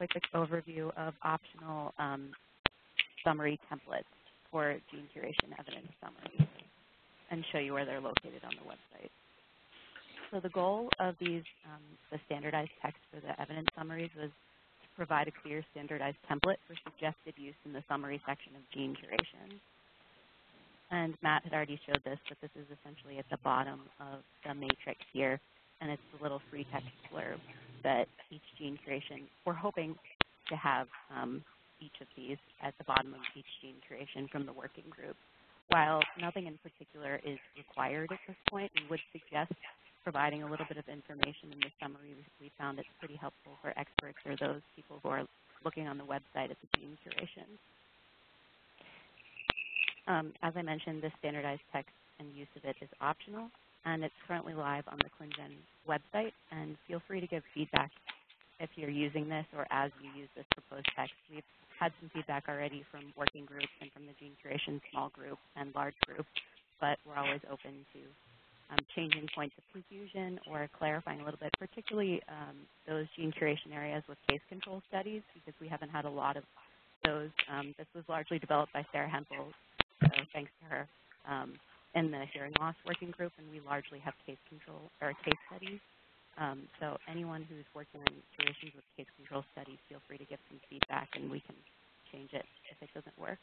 quick overview of optional summary templates for gene curation evidence summaries and show you where they're located on the website. So the goal of these, the standardized text for the evidence summaries was to provide a clear standardized template for suggested use in the summary section of gene curation. And Matt had already showed this, but this is essentially at the bottom of the matrix here, and it's the little free text blurb that each gene curation, we're hoping to have each of these at the bottom of each gene curation from the working group. While nothing in particular is required at this point, we would suggest providing a little bit of information in the summary. We found it's pretty helpful for experts or those people who are looking on the website at the gene curation. As I mentioned, this standardized text and use of it is optional, and it's currently live on the ClinGen website, and feel free to give feedback if you're using this or as you use this proposed text. We've had some feedback already from working groups and from the gene curation small group and large group, but we're always open to changing points of confusion or clarifying a little bit, particularly those gene curation areas with case control studies, because we haven't had a lot of those. This was largely developed by Sarah Hempel, so thanks to her, in the hearing loss working group, and we largely have case control or case studies. So anyone who's working on curations with case control studies, feel free to give some feedback, and we can change it if it doesn't work.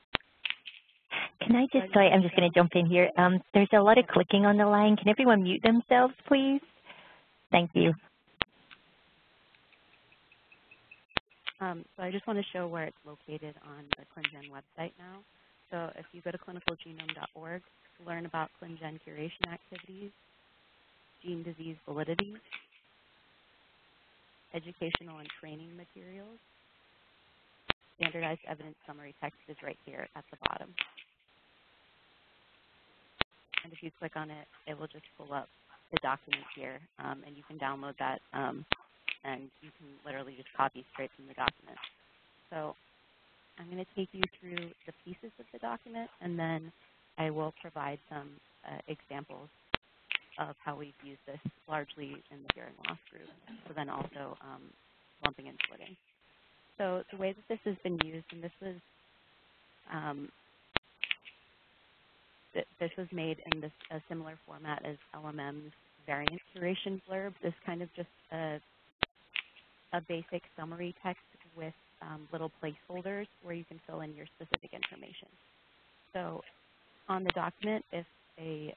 Can I just, sorry, I'm just going to jump in here. There's a lot of clicking on the line. Can everyone mute themselves, please? Thank you. So I just want to show where it's located on the ClinGen website now. So if you go to clinicalgenome.org to learn about ClinGen curation activities, gene disease validity, educational and training materials, standardized evidence summary text is right here at the bottom. And if you click on it, it will just pull up the document here, and you can download that, and you can literally just copy straight from the document. So I'm going to take you through the pieces of the document, and then I will provide some examples of how we've used this largely in the hearing loss group, so then also lumping and splitting. So the way that this has been used, and this was made in this a similar format as LMM's variant curation blurb. This kind of just a basic summary text with little placeholders where you can fill in your specific information. So on the document, if a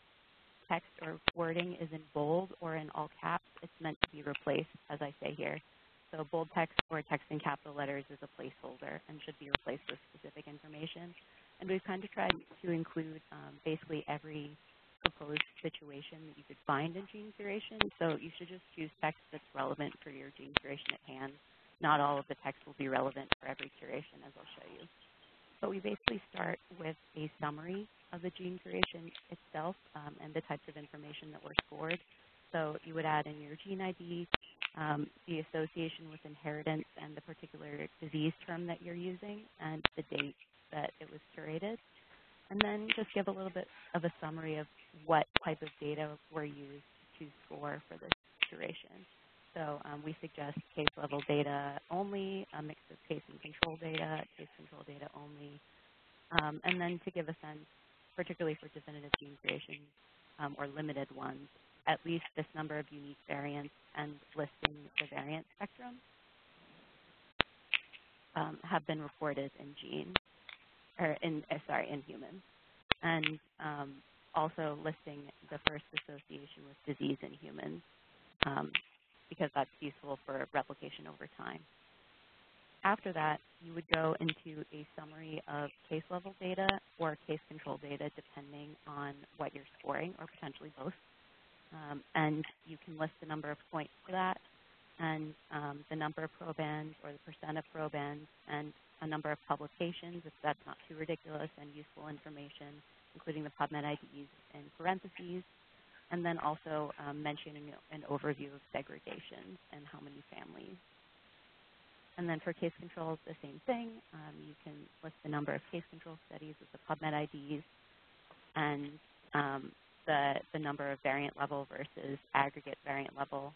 text or wording is in bold or in all caps, it's meant to be replaced, as I say here. So bold text or text in capital letters is a placeholder and should be replaced with specific information. And we've kind of tried to include basically every proposed situation that you could find in gene curation. So you should just choose text that's relevant for your gene curation at hand. Not all of the text will be relevant for every curation, as I'll show you. But we basically start with a summary of the gene curation itself and the types of information that were scored. So you would add in your gene ID, the association with inheritance and the particular disease term that you're using, and the date that it was curated. And then just give a little bit of a summary of what type of data were used to score for this curation. So we suggest case-level data only, a mix of case and control data, case control data only, and then to give a sense, particularly for definitive gene creation or limited ones, at least this number of unique variants and listing the variant spectrum have been reported in gene, or in humans, and also listing the first association with disease in humans, because that's useful for replication over time. After that, you would go into a summary of case-level data or case control data, depending on what you're scoring, or potentially both. And you can list the number of points for that, and the number of probands or the percent of probands, and a number of publications, if that's not too ridiculous, and useful information, including the PubMed IDs in parentheses, and then also mentioning an overview of segregation and how many families. And then for case controls, the same thing. You can list the number of case control studies with the PubMed IDs and the number of variant level versus aggregate variant level,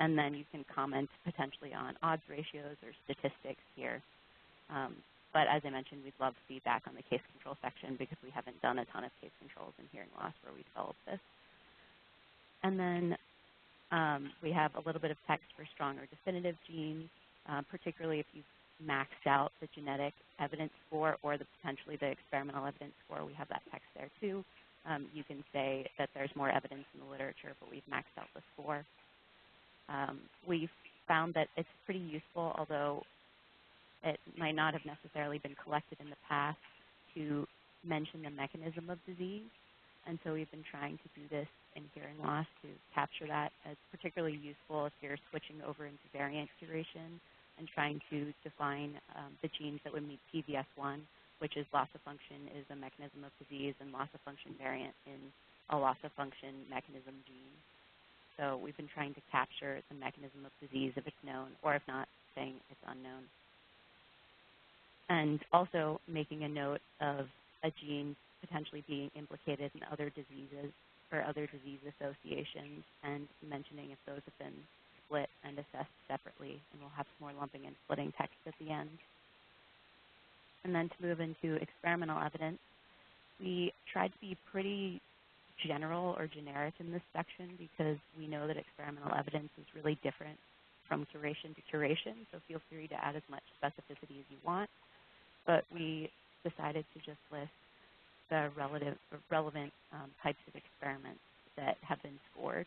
And then you can comment potentially on odds ratios or statistics here. But as I mentioned, we'd love feedback on the case control section because we haven't done a ton of case controls in hearing loss where we developed this. And then we have a little bit of text for strong or definitive genes, particularly if you've maxed out the genetic evidence score or potentially the experimental evidence score. We have that text there too. You can say that there's more evidence in the literature, but we've maxed out the score. We've found that it's pretty useful, although it might not have necessarily been collected in the past, to mention the mechanism of disease. And so we've been trying to do this in hearing loss to capture that. It's particularly useful if you're switching over into variant curation and trying to define the genes that would meet PVS1, which is loss of function is a mechanism of disease, and loss of function variant in a loss of function mechanism gene. So we've been trying to capture the mechanism of disease if it's known, or if not, saying it's unknown. And also making a note of a gene potentially being implicated in other diseases or other disease associations, and mentioning if those have been split and assessed separately. And we'll have some more lumping and splitting text at the end. And then to move into experimental evidence, we tried to be pretty general or generic in this section because we know that experimental evidence is really different from curation to curation, so feel free to add as much specificity as you want. But we decided to just list the relevant types of experiments that have been scored.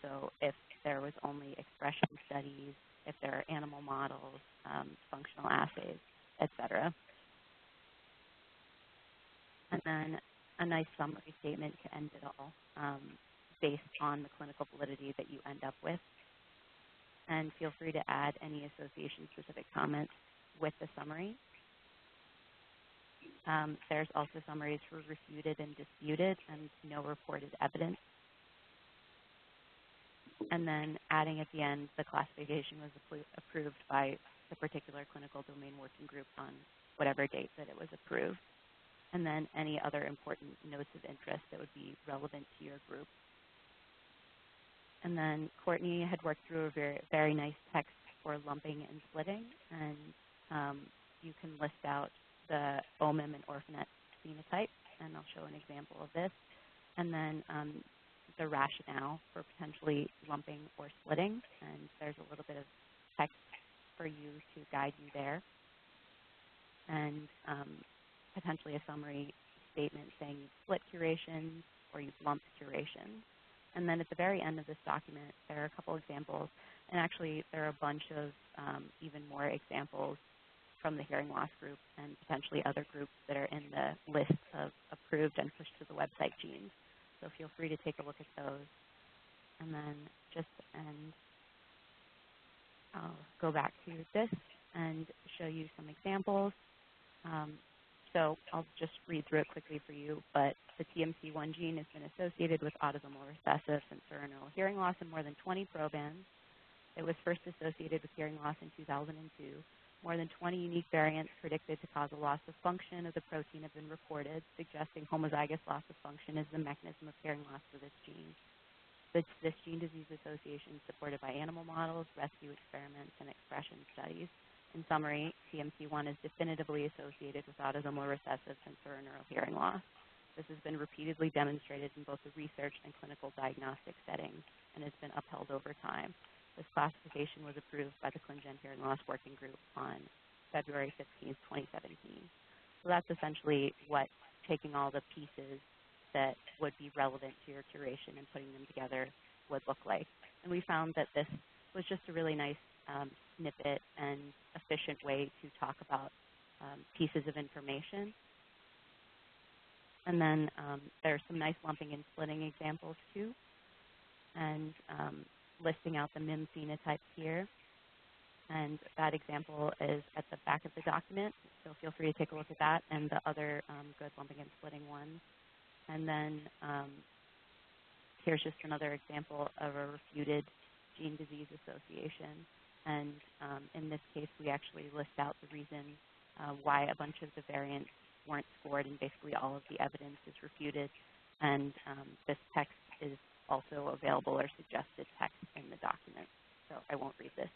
So if there was only expression studies, if there are animal models, functional assays, et cetera. And then a nice summary statement to end it all based on the clinical validity that you end up with. And feel free to add any association-specific comments with the summary. There's also summaries for refuted and disputed and no reported evidence. And then adding at the end, the classification was approved by the particular clinical domain working group on whatever date that it was approved. And then any other important notes of interest that would be relevant to your group. And then Courtney had worked through a very nice text for lumping and splitting, and you can list out the OMIM and orphanet phenotype, and I'll show an example of this. And then the rationale for potentially lumping or splitting, and there's a little bit of text for you to guide you there. And potentially a summary statement saying you've split curations or you've lumped curations. And then at the very end of this document, there are a couple examples, and actually there are a bunch of even more examples from the hearing loss group and potentially other groups that are in the list of approved and pushed to the website genes. So feel free to take a look at those. And then just to end, I'll go back to this and show you some examples. So I'll just read through it quickly for you, but the TMC1 gene has been associated with autosomal recessive sensorineural hearing loss in more than 20 probands. It was first associated with hearing loss in 2002. More than 20 unique variants predicted to cause a loss of function of the protein have been reported, suggesting homozygous loss of function is the mechanism of hearing loss for this gene. This gene disease association is supported by animal models, rescue experiments, and expression studies. In summary, TMC1 is definitively associated with autosomal recessive sensorineural hearing loss. This has been repeatedly demonstrated in both the research and clinical diagnostic settings and has been upheld over time. This classification was approved by the ClinGen Hearing Loss Working Group on February 15, 2017. So that's essentially what taking all the pieces that would be relevant to your curation and putting them together would look like. And we found that this was just a really nice snippet and efficient way to talk about pieces of information. And then there's some nice lumping and splitting examples too, and listing out the MIM phenotypes here. And that example is at the back of the document, so feel free to take a look at that and the other good lumping and splitting ones. And then here's just another example of a refuted gene disease association. And in this case, we actually list out the reason why a bunch of the variants weren't scored, and basically all of the evidence is refuted. And this text is also available or suggested text in the document. So I won't read this